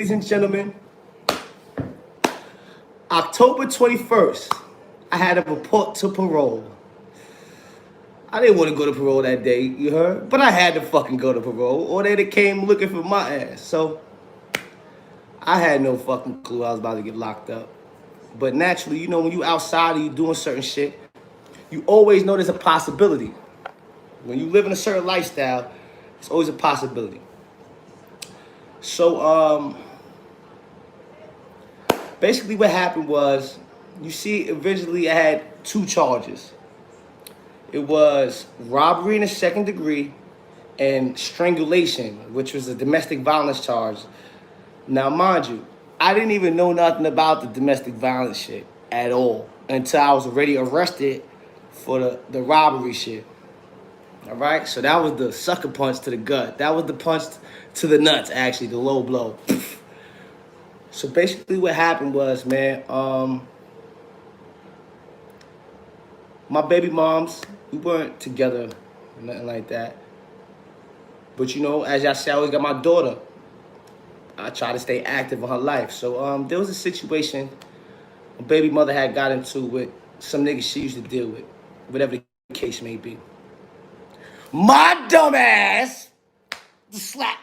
Ladies and gentlemen, October 21st, I had a report to parole. I didn't want to go to parole that day, you heard? But I had to fucking go to parole, or they'd have came looking for my ass. So, I had no fucking clue I was about to get locked up. But naturally, you know, when you outside and you doing certain shit, you always know there's a possibility. When you live in a certain lifestyle, it's always a possibility. So, basically what happened was, you see, originally I had 2 charges. It was robbery in the second degree and strangulation, which was a domestic violence charge. Now, mind you, I didn't even know nothing about the domestic violence shit at all until I was already arrested for the robbery shit. All right? So that was the sucker punch to the gut. That was the punch to the nuts, actually, the low blow. So basically what happened was, man, my baby moms, we weren't together, nothing like that. But you know, as y'all say, I always got my daughter. I try to stay active in her life. So there was a situation my baby mother had got into with some niggas she used to deal with, whatever the case may be. My dumb ass, slap,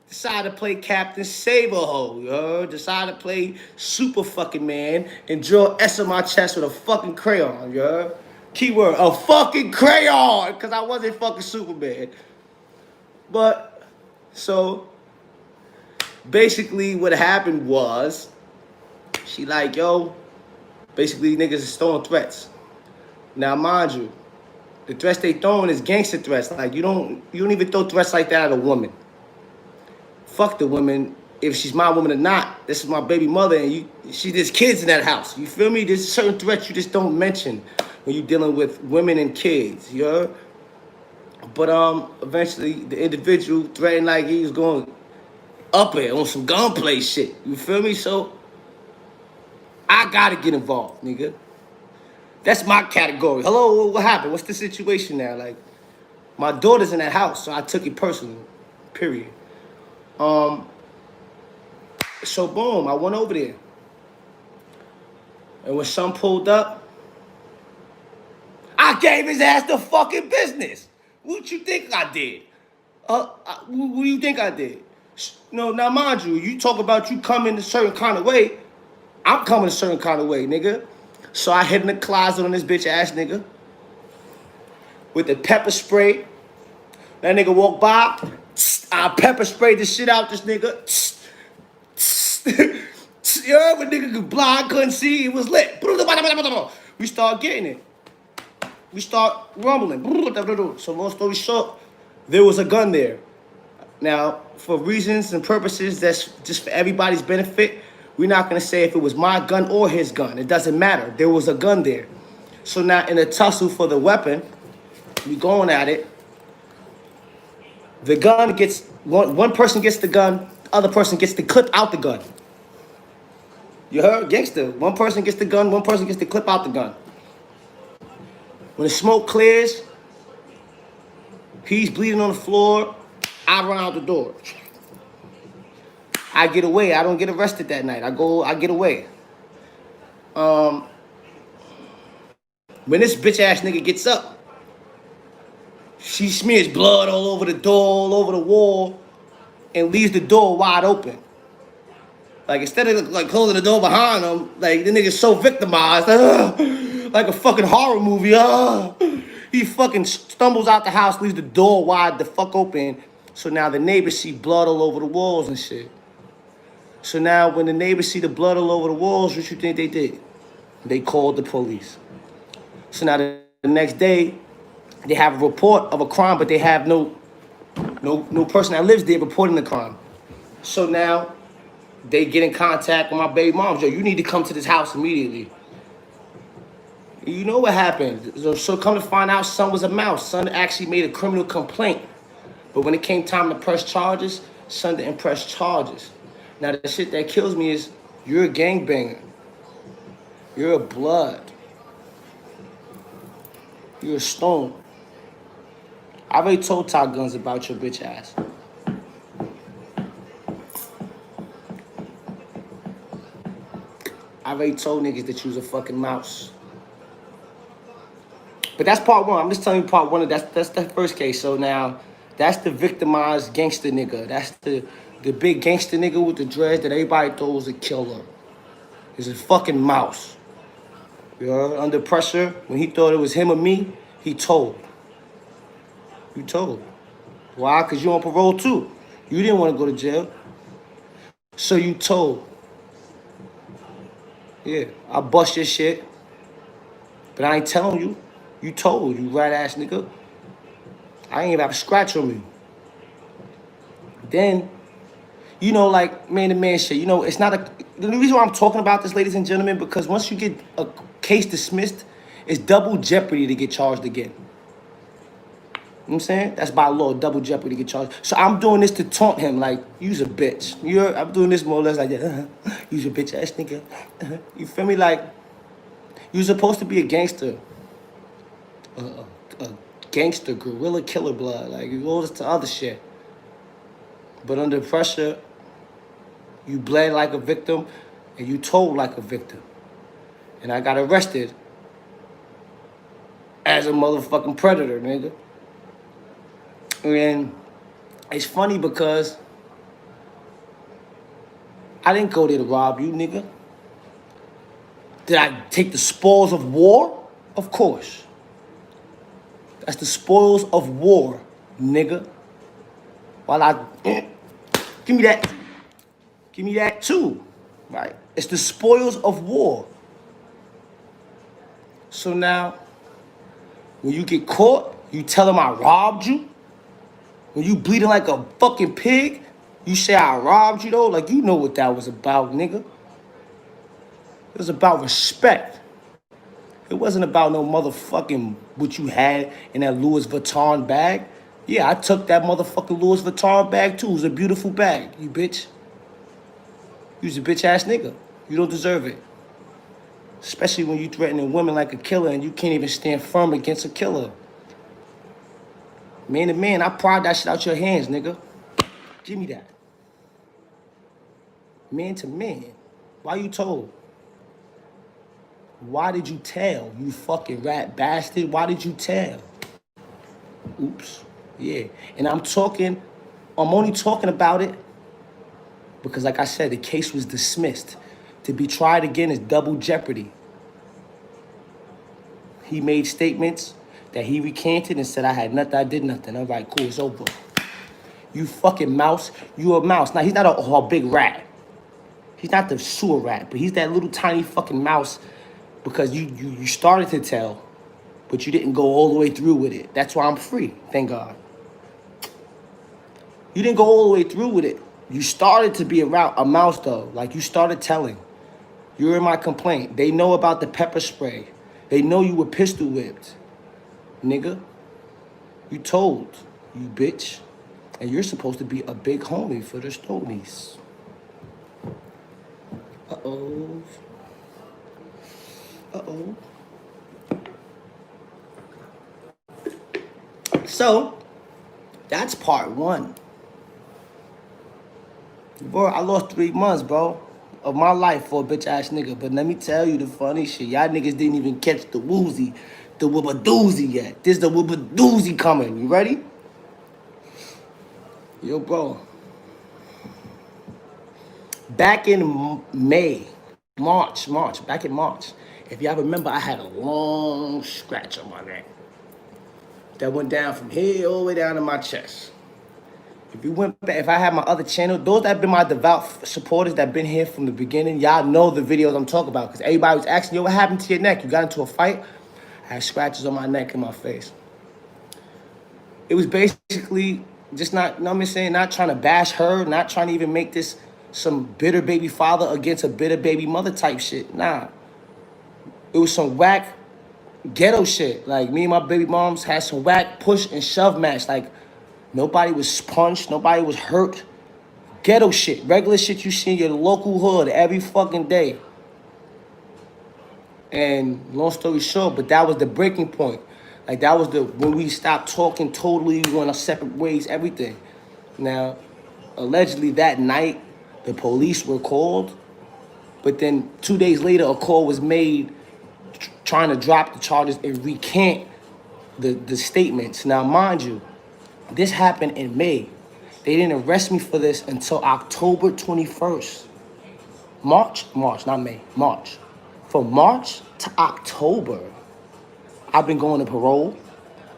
decided to play Captain Saberho, yo. Decided to play super fucking man and draw S on my chest with a fucking crayon, yo. Keyword, a fucking crayon, because I wasn't fucking Superman. But, so, basically what happened was, she like, yo, basically niggas is throwing threats. Now, mind you, the threats they throwing is gangster threats. Like, you don't even throw threats like that at a woman. Fuck the woman, if she's my woman or not. This is my baby mother, and there's kids in that house. You feel me? There's certain threats you just don't mention when you're dealing with women and kids, you know? But eventually the individual threatened like he was going up it on some gunplay shit. You feel me? So I gotta get involved, nigga. That's my category. Hello, what happened? What's the situation now? Like, my daughter's in that house, so I took it personally. Period. So boom, I went over there. And when son pulled up, I gave his ass the fucking business. What you think I did? What do you think I did? No, now mind you, you talk about you coming a certain kind of way. I'm coming a certain kind of way, nigga. So I hid in the closet on this bitch ass nigga with the pepper spray. That nigga walked by, I pepper sprayed the shit out this nigga. You heard when nigga could blind, couldn't see, it was lit. We start getting it. We start rumbling. So long story short, there was a gun there. Now, for reasons and purposes that's just for everybody's benefit, we're not gonna say if it was my gun or his gun. It doesn't matter. There was a gun there. So now in a tussle for the weapon, we going at it. The gun gets, one person gets the gun, the other person gets the clip out the gun. You heard? Gangster. One person gets the gun, one person gets the clip out the gun. When the smoke clears, he's bleeding on the floor, I run out the door. I get away. I don't get arrested that night. I get away. When this bitch ass nigga gets up, she smears blood all over the door, all over the wall, and leaves the door wide open. Like, instead of like closing the door behind him, like the nigga's so victimized, like a fucking horror movie. He fucking stumbles out the house, leaves the door wide the fuck open. So now the neighbors see blood all over the walls and shit. So now when the neighbors see the blood all over the walls, what you think they did? They called the police. So now the next day, they have a report of a crime, but they have no person that lives there reporting the crime. So now they get in contact with my baby mom. Yo, you need to come to this house immediately. You know what happened? So come to find out, son was a mouse. Son actually made a criminal complaint. But when it came time to press charges, son didn't press charges. Now the shit that kills me is, you're a gangbanger. You're a blood. You're a stone. I already told Top Guns about your bitch ass. I already told niggas that you was a fucking mouse. But that's part one. I'm just telling you part one. That's the first case. So now, that's the victimized gangster nigga. That's the big gangster nigga with the dreads that everybody thought was a killer. He's a fucking mouse. You know, under pressure, when he thought it was him or me, he told. You told. Why? Because you on parole too. You didn't want to go to jail. So you told. Yeah, I bust your shit. But I ain't telling you. You told, you rat ass nigga. I ain't even have a scratch on me. Then, you know, like man-to-man shit. You know, it's not a... The reason why I'm talking about this, ladies and gentlemen, because once you get a case dismissed, it's double jeopardy to get charged again. You know what I'm saying? That's by law, double jeopardy to get charged. So I'm doing this to taunt him, like, you's a bitch. I'm doing this more or less like, you's a bitch ass nigga. You feel me? Like, you're supposed to be a gangster. A gangster, gorilla killer blood. Like, you all this to other shit. But under pressure, you bled like a victim and you told like a victim. And I got arrested as a motherfucking predator, nigga. And it's funny because I didn't go there to rob you, nigga. Did I take the spoils of war? Of course. That's the spoils of war, nigga. While I... give me that. Give me that too, right? It's the spoils of war. So now, when you get caught, you tell them I robbed you. When you bleeding like a fucking pig, you say I robbed you though? Like, you know what that was about, nigga. It was about respect. It wasn't about no motherfucking what you had in that Louis Vuitton bag. Yeah, I took that motherfucking Louis Vuitton bag too. It was a beautiful bag, you bitch. You's a bitch ass nigga. You don't deserve it. Especially when you threatening women like a killer and you can't even stand firm against a killer. Man to man, I pried that shit out your hands, nigga. Give me that. Man to man. Why you told? Why did you tell, you fucking rat bastard? Why did you tell? Oops. Yeah. And I'm only talking about it because, like I said, the case was dismissed. To be tried again is double jeopardy. He made statements that he recanted and said I had nothing, I did nothing. All right, cool, it's over. You fucking mouse, you a mouse. Now, he's not a big rat. He's not the sewer rat, but he's that little tiny fucking mouse because you started to tell, but you didn't go all the way through with it. That's why I'm free, thank God. You didn't go all the way through with it. You started to be a mouse, though. Like, you started telling. You're in my complaint. They know about the pepper spray. They know you were pistol whipped. Nigga, you told, you bitch. And you're supposed to be a big homie for the Stonies. Uh-oh. Uh-oh. So, that's part one. Bro, I lost 3 months, bro, of my life for a bitch-ass nigga. But let me tell you the funny shit. Y'all niggas didn't even catch the woozy, the whoobadoozy yet. This the whoobadoozy coming. You ready? Yo, bro. Back in back in March, if y'all remember, I had a long scratch on my neck that went down from here all the way down to my chest. If you went back, if I had my other channel, those that have been my devout supporters that been here from the beginning, y'all know the videos I'm talking about. Because everybody was asking, yo, what happened to your neck? You got into a fight? I had scratches on my neck and my face. It was basically just not, you know what I'm saying, not trying to bash her, not trying to even make this some bitter baby father against a bitter baby mother type shit. Nah. It was some whack ghetto shit. Like, me and my baby moms had some whack push and shove match. Like, nobody was punched, nobody was hurt. Ghetto shit, regular shit you see in your local hood every fucking day. And long story short, but that was the breaking point. Like that was when we stopped talking totally, we went our separate ways, everything. Now, allegedly that night, the police were called, but then 2 days later, a call was made trying to drop the charges and recant the statements. Now, mind you, this happened in May. They didn't arrest me for this until October 21st. March, not May, March. From March to October, I've been going to parole.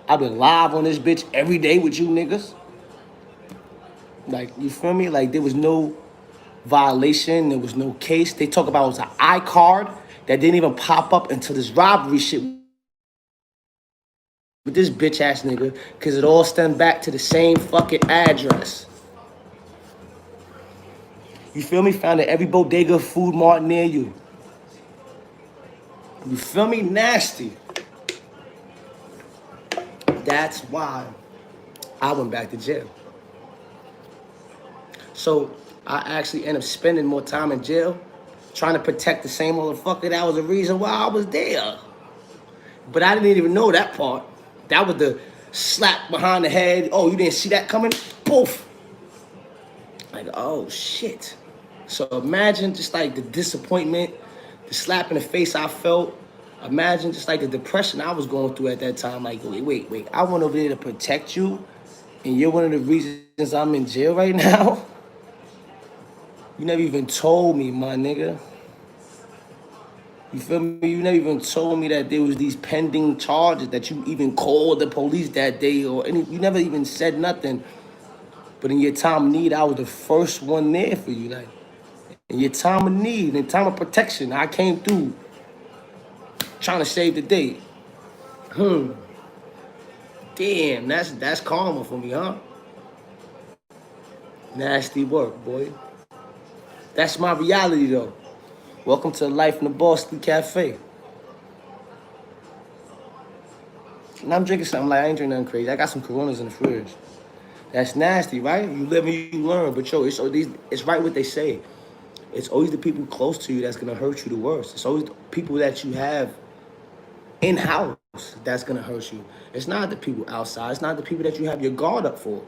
I've been live on this bitch every day with you niggas. Like, you feel me? Like, there was no violation. There was no case. They talk about it was an iCard that didn't even pop up until this robbery shit with this bitch ass nigga, because it all stemmed back to the same fucking address. You feel me? Found at every bodega, food mart near you. You feel me? Nasty. That's why I went back to jail. So I actually ended up spending more time in jail trying to protect the same motherfucker that was the reason why I was there. But I didn't even know that part. That was the slap behind the head. Oh, you didn't see that coming? Poof. Like, oh, shit. So imagine just like the disappointment, the slap in the face I felt. Imagine just like the depression I was going through at that time. Like, wait. I went over there to protect you, and you're one of the reasons I'm in jail right now? You never even told me, my nigga. You feel me? You never even told me that there was these pending charges, that you even called the police that day or any. You never even said nothing. But in your time of need, I was the first one there for you. Like, in your time of need, in time of protection, I came through trying to save the day. Damn, that's karma for me, huh? Nasty work, boy. That's my reality, though. Welcome to Life in the BOSSLY Cafe. And I'm drinking something like I ain't drinking nothing crazy. I got some Coronas in the fridge. That's nasty, right? You live and you learn. But yo, it's right what they say. It's always the people close to you that's gonna hurt you the worst. It's always the people that you have in-house that's gonna hurt you. It's not the people outside. It's not the people that you have your guard up for.